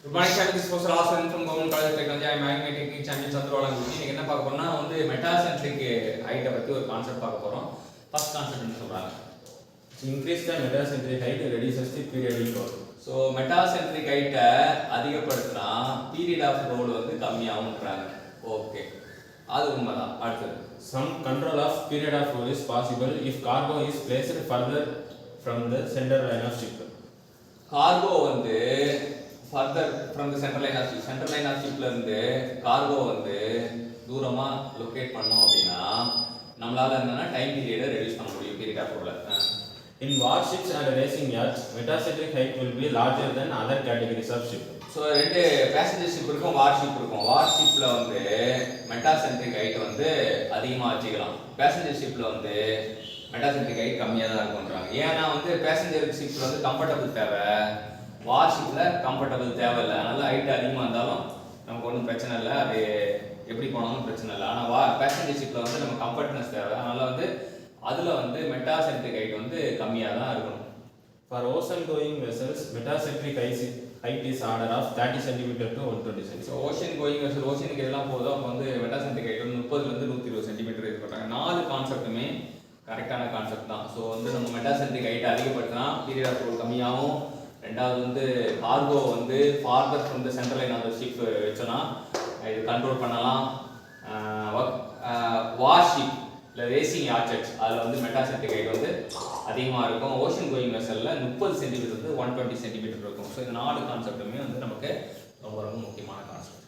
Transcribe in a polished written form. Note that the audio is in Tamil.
Good morning, channel. This was last one from Government College of Technology. I am having my technique champion Chandrola Guti. இன்னைக்கு என்ன பார்க்க போறோம்னா வந்து மெட்டாசென்ட்ரிக் ஹைட்ட பத்தி ஒரு கான்செப்ட் பார்க்க போறோம். ஃபர்ஸ்ட் கான்செப்ட் என்ன சொல்றாங்க? Increase the metacentric height reduces the periodic load. So metacentric height அதிகப்படுத்தினா period of load வந்து கம்மியாகும்ன்றாங்க. ஓகே. அது உண்மைதான். அடுத்து Some control of period of load is possible if cargo is placed further from the center line of ship. Cargo வந்து further from the center line of ship. Center line of shipல இருந்து கார்கோ வந்து தூரமா லொகேட் பண்ணோம் அப்படினா நம்மளால என்னன்னா டைம் பீரியடை ரெடியூஸ் பண்ண முடியும் பீரியட் ஆஃப் லோட்ல. In warships and racing yachts, metacentric height will be larger than other categories of ship. So ரெண்டு பேசஞ்சர் ஷிப் இருக்கும், வார்ஷிப் இருக்கும். வார்ஷிப்பில் வந்து மெட்டாசென்ட்ரிக் ஹைட் வந்து அதிகமாக வச்சுக்கலாம். பேசஞ்சர் ஷிப்பில் வந்து மெட்டாசென்ட்ரிக் ஹைட் கம்மியாக தான் இருக்கும்ன்றாங்க. ஏன்னா வந்து பேசஞ்சர் ஷிப்பில் வந்து கம்ஃபர்டபுள் தேவை, வார்ஷிப்பில் கம்ஃபர்டபுள் தேவையில்லை. அதனால ஹைட் அதிகமாக இருந்தாலும் நமக்கு ஒன்றும் பிரச்சனை இல்லை, அது எப்படி போனாலும் பிரச்சனை இல்லை. ஆனால் பேசஞ்சர் ஷிப்பில் வந்து நம்ம கம்ஃபர்ட்னஸ் தேவை, அதனால வந்து அதில் வந்து மெட்டாசென்ட்ரிக் ஹைட் வந்து கம்மியாக தான் இருக்கணும். For ocean going vessels, metacentric height is order of 30 cm to 120 cm. So ocean going vessel ஓஷனுக்கு எதெல்லாம் போதும் அப்போ வந்து மெட்டாசென்ட்ரிக் ஹைட் வந்து 30 to 120 சென்டிமீட்டர் இது பண்ணுறாங்க. 4 கான்செப்ட்டுமே கரெக்டான கான்செப்ட் தான். ஸோ வந்து நம்ம மெட்டாசென்ட்ரிக் ஹைட் அதிகப்படுத்தினா பீரியட் ஆஃப் லோட் கம்மியாகும். ரெண்டாவது வந்து கார்கோ வந்து farther from the central line of the ship வச்சோன்னா இது கண்ட்ரோல் பண்ணலாம். வார்ஷிப் இல்லை ரேசிங் யாட்செட்ஸ் அதில் வந்து மெட்டாசென்ட்ரிக் ஹைட் வந்து அதிகமாக இருக்கும். ஓஷன் கோயிங் வெசலில் 30 சென்டிமீட்டர் வந்து 120 சென்டிமீட்டர் இருக்கும். ஸோ இந்த 4 கான்செப்ட்டுமே வந்து நமக்கு ரொம்ப ரொம்ப முக்கியமான கான்செப்ட்.